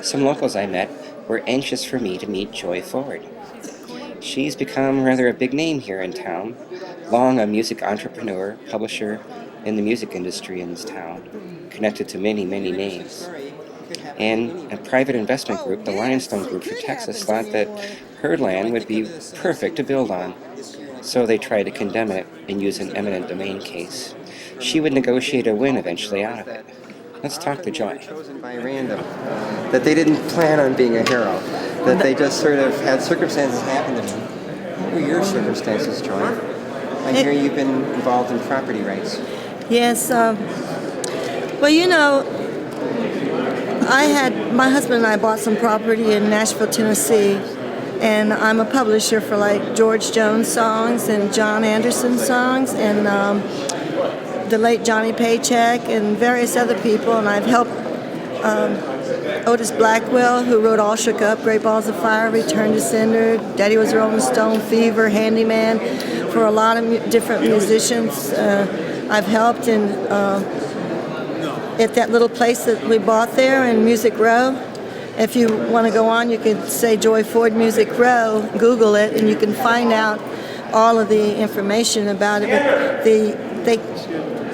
Some locals I met were anxious for me to meet Joy Ford. She's become rather a big name here in town, long a music entrepreneur, publisher in the music industry in this town, connected to many, many names. And a private investment group, the Lionstone Group for Texas, thought that her land would be perfect to build on. So they tried to condemn it and use an eminent domain case. She would negotiate a win eventually out of it. Let's talk to Joy. Chosen by random. That they didn't plan on being a hero. That they just sort of had circumstances happen to them. What were your circumstances, Joy? I hear you've been involved in property rights. Yes. Well, you know, my husband and I bought some property in Nashville, Tennessee, and I'm a publisher for like George Jones songs and John Anderson songs and the late Johnny Paycheck and various other people, and I've helped Otis Blackwell, who wrote All Shook Up, Great Balls of Fire, Return to Sender, Daddy Was a Rolling Stone, Fever, Handyman, for a lot of different musicians. I've helped in at that little place that we bought there in Music Row. If you want to go on, you can say Joy Ford Music Row, Google it, and you can find out all of the information about it. But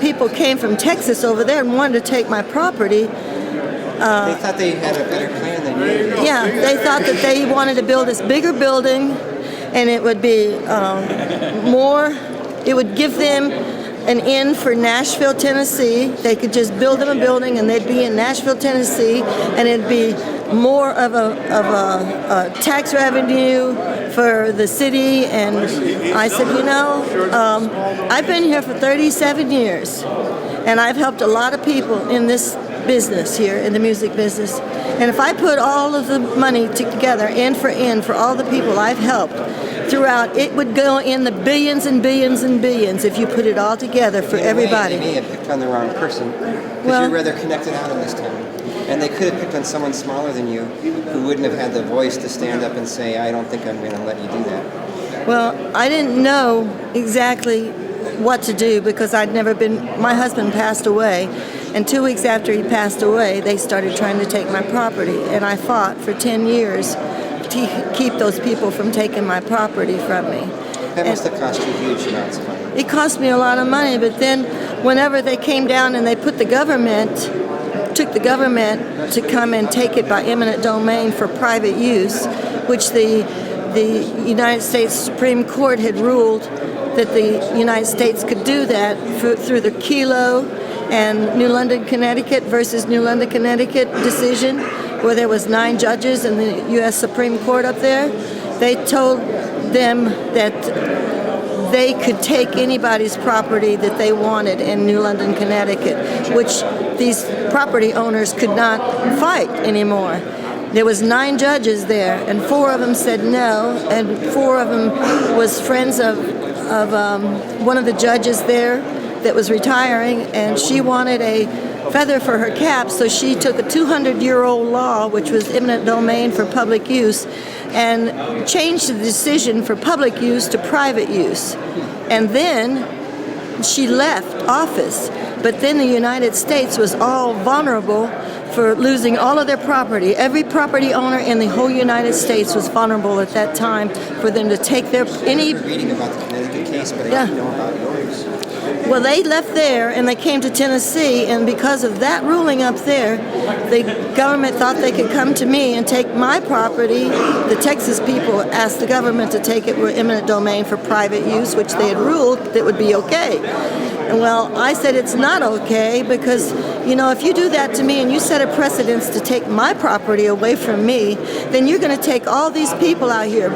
people came from Texas over there and wanted to take my property. They thought they had a better plan than you. Yeah, they thought that they wanted to build this bigger building, and it would be it would give them an in for Nashville, Tennessee. They could just build them a building and they'd be in Nashville, Tennessee, and it'd be more of a tax revenue for the city. And I said, you know, I've been here for 37 years, and I've helped a lot of people in this business here, in the music business. And if I put all of the money together, in for all the people I've helped throughout, it would go in the billions and billions and billions if you put it all together for everybody. They may have picked on the wrong person, because you're rather connected out in this town. And they could have picked on someone smaller than you who wouldn't have had the voice to stand up and say, I don't think I'm going to let you do that. Well, I didn't know exactly what to do because my husband passed away, and 2 weeks after he passed away, they started trying to take my property, and I fought for 10 years to keep those people from taking my property from me. That must have cost you huge amounts of money. It cost me a lot of money, but then whenever they came down and they took the government to come and take it by eminent domain for private use, which the United States Supreme Court had ruled that the United States could do that through the Kelo and New London, Connecticut versus New London, Connecticut decision, where there was 9 judges in the U.S. Supreme Court up there. They told them that they could take anybody's property that they wanted in New London, Connecticut, which these property owners could not fight anymore. There was 9 judges there, and 4 of them said no, and 4 of them was friends of one of the judges there that was retiring, and she wanted a feather for her cap, so she took a 200-year-old law, which was eminent domain for public use, and changed the decision for public use to private use. And then she left office, but then the United States was all vulnerable for losing all of their property. Every property owner in the whole United States was vulnerable at that time for them to take their any. I'm reading about the Connecticut case, but I didn't know about yours. Well, they left there and they came to Tennessee, and because of that ruling up there, the government thought they could come to me and take my property. The Texas people asked the government to take it with eminent domain for private use, which they had ruled that would be okay. And well, I said it's not okay because, you know, if you do that to me and you set a precedence to take my property away from me, then you're going to take all these people out here,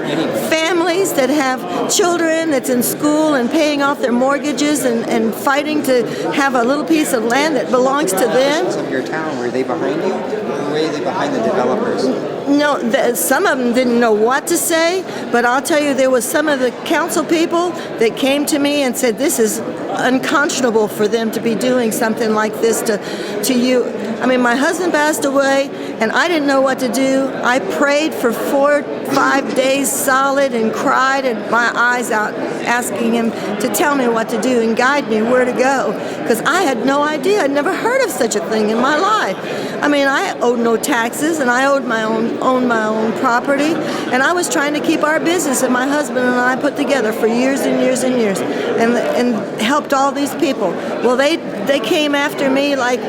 families that have children that's in school and paying off their mortgages and fighting to have a little piece of land that belongs to them. Of your town, were they behind you, or were they behind the developers? No, some of them didn't know what to say, but I'll tell you, there was some of the council people that came to me and said, this is unconscionable for them to be doing something like this to you. I mean, my husband passed away, and I didn't know what to do. I prayed for 4-5 days solid and cried and my eyes out, asking him to tell me what to do and guide me where to go, because I had no idea. I'd never heard of such a thing in my life. I mean, I owed no taxes, and I owned my own property, and I was trying to keep our business that my husband and I put together for years and years and years, and helped all these people. Well, they came after me like,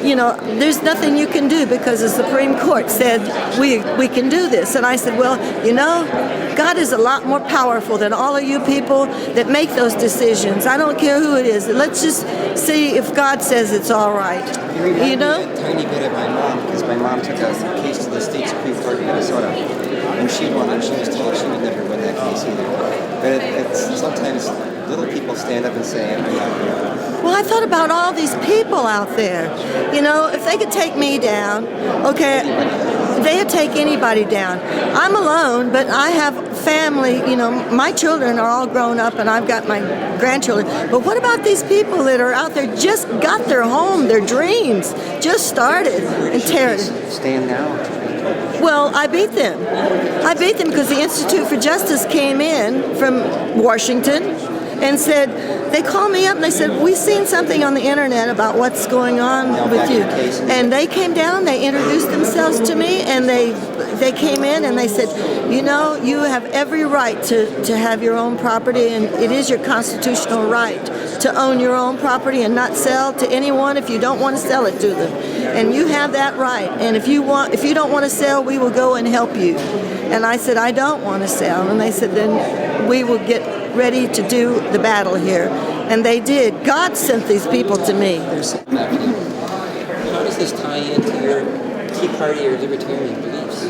you know, there's nothing you can do because the Supreme Court said we can do this. And I said, well, you know, God is a lot more powerful than all of you people that make those decisions. I don't care who it is. Let's just see if God says it's all right. You know? A tiny bit of my mom, because my mom took a case to the state Supreme Court in Minnesota, and she won, and she was told she would never win that case either. But it's sometimes little people stand up and say, I'm not here. Well, I thought about all these people out there. You know, if they could take me down, okay, they would take anybody down. I'm alone, but I have family. You know, my children are all grown up, and I've got my grandchildren. But what about these people that are out there, just got their home, their dreams, just started, and tear it? Stand now. Well, I beat them. I beat them because the Institute for Justice came in from Washington and said, they called me up and they said, we've seen something on the internet about what's going on with you. And they came down, they introduced themselves to me, and they came in and they said, you know, you have every right to have your own property, and it is your constitutional right to own your own property and not sell to anyone if you don't want to sell it to them. And you have that right. And if you don't want to sell, we will go and help you. And I said, I don't want to sell. And they said, then we will get ready to do the battle here. And they did. God sent these people to me. How does this tie into your Tea Party or libertarian beliefs?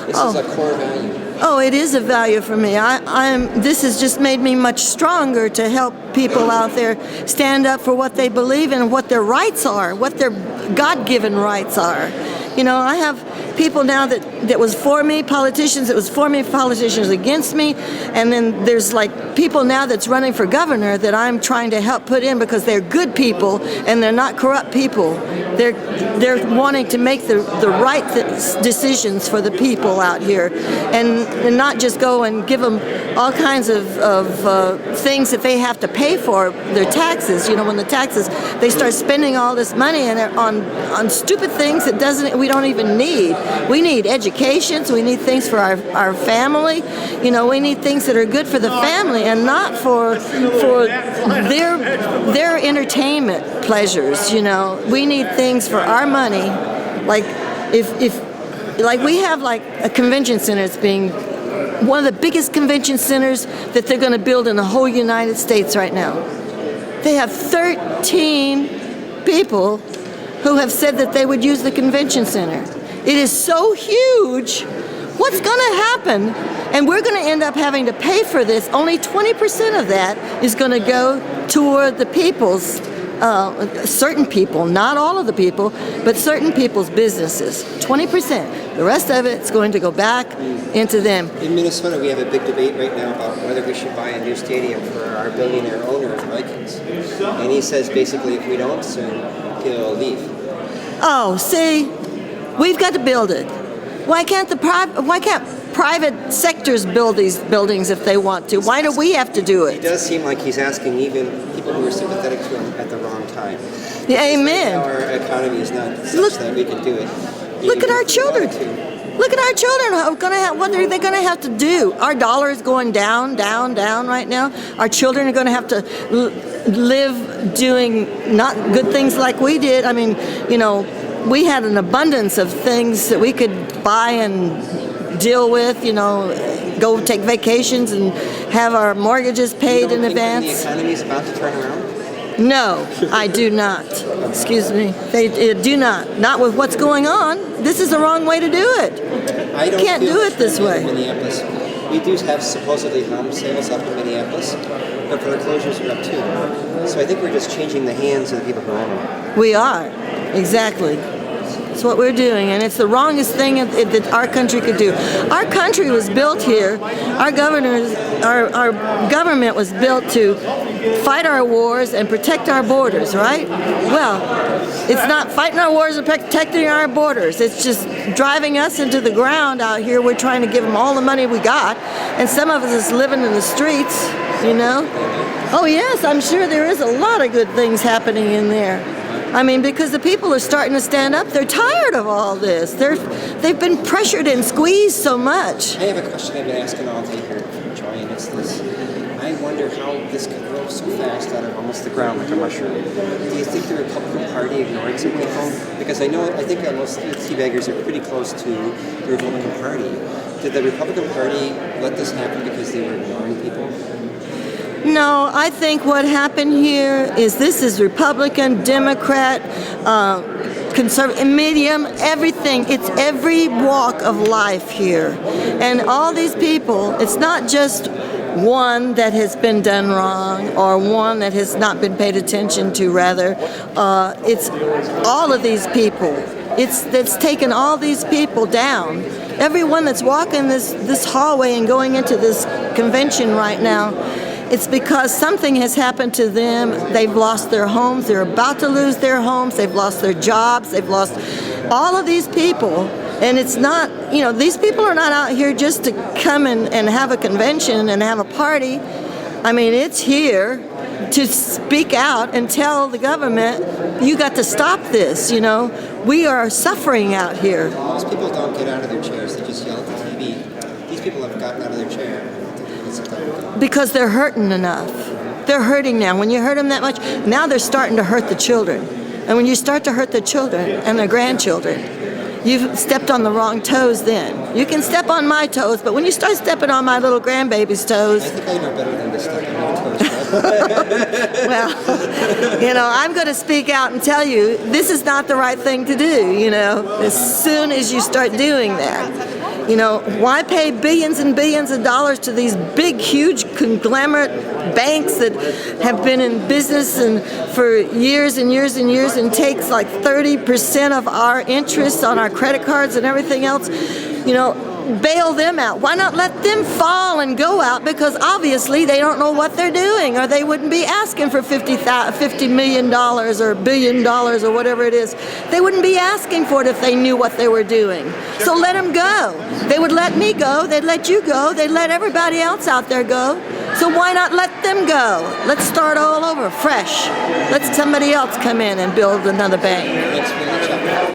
This is a core value. Oh, it is a value for me. This has just made me much stronger to help people out there stand up for what they believe in and what their rights are, what their God-given rights are. You know, I have people now that was for me, politicians that was for me, politicians against me, and then there's like people now that's running for governor that I'm trying to help put in because they're good people and they're not corrupt people. They're wanting to make the right decisions for the people out here, and not just go and give them all kinds of things that they have to pay for their taxes. You know, when the taxes, they start spending all this money and on stupid things that we don't even need. We need educations. We need things for our family. You know, we need things that are good for the family and not for their entertainment pleasures. You know, we need things for our money. Like like we have like a convention center. It's being one of the biggest convention centers that they're going to build in the whole United States right now. They have 13 people who have said that they would use the convention center. It is so huge. What's going to happen? And we're going to end up having to pay for this. Only 20% of that is going to go toward the people's, certain people, not all of the people, but certain people's businesses. 20%. The rest of it's going to go back into them. In Minnesota, we have a big debate right now about whether we should buy a new stadium for our billionaire owner of the Vikings. And he says basically if we don't soon, he'll leave. Oh, see, we've got to build it. Why can't private sectors build these buildings if they want to? Why do we have to do It it? does seem like he's asking even people who are sympathetic to him at the wrong time. Yeah, amen. Our economy is not such that we can do it. Look at our children. Look at our children. What are they going to have to do? Our dollar is going down, down, down right now. Our children are going to have to live doing not good things like we did. I mean, you know, we had an abundance of things that we could buy and deal with, you know, go take vacations and have our mortgages paid in advance. The economy is about to turn around? No, I do not. Excuse me. They do not. Not with what's going on. This is the wrong way to do it. I don't Can't do it this way. Minneapolis. We do have supposedly home sales up in Minneapolis, but foreclosures are up too. So I think we're just changing the hands of the people who own them. We are. Exactly. That's what we're doing, and it's the wrongest thing that our country could do. Our country was built here. Our government was built to fight our wars and protect our borders, right? Well, It's not fighting our wars and protecting our borders. It's just driving us into the ground out here. We're trying to give them all the money we got, and some of us is living in the streets, you know? Oh yes, I'm sure there is a lot of good things happening in there. I mean, because the people are starting to stand up. They're tired of all this. They've been pressured and squeezed so much. I have a question I've been asking all day here, Joy, and it's this. I wonder how this could grow so fast out of almost the ground like a mushroom. Do you think the Republican Party ignored some people? Because I think most of the teabaggers are pretty close to the Republican Party. Did the Republican Party let this happen because they were ignoring people? No, I think what happened here is this is Republican, Democrat, conservative, medium, everything. It's every walk of life here. And all these people, it's not just one that has been done wrong or one that has not been paid attention to, rather. It's all of these people. It's taken all these people down. Everyone that's walking this hallway and going into this convention right now, it's because something has happened to them. They've lost their homes. They're about to lose their homes. They've lost their jobs. They've lost all of these people. And it's not, these people are not out here just to come and have a convention and have a party. I mean, it's here to speak out and tell the government, you got to stop this, We are suffering out here. Most people don't get out of their chairs. They just yell at the TV. These people have gotten out of their chair. Because they're hurting enough. They're hurting now. When you hurt them that much, now they're starting to hurt the children. And when you start to hurt the children and their grandchildren, you've stepped on the wrong toes then. You can step on my toes, but when you start stepping on my little grandbaby's toes... I think I know better than to step on your toes. Well, I'm going to speak out and tell you, this is not the right thing to do, as soon as you start doing that. Why pay billions and billions of dollars to these big, huge conglomerate banks that have been in business and for years and years and years and takes like 30% of our interest on our credit cards and everything else? Bail them out. Why not let them fall and go out? Because obviously they don't know what they're doing, or they wouldn't be asking for $50 million or $1 billion or whatever it is. They wouldn't be asking for it if they knew what they were doing. So let them go. They would let me go. They'd let you go. They'd let everybody else out there go. So why not let them go? Let's start all over, fresh. Let somebody else come in and build another bank.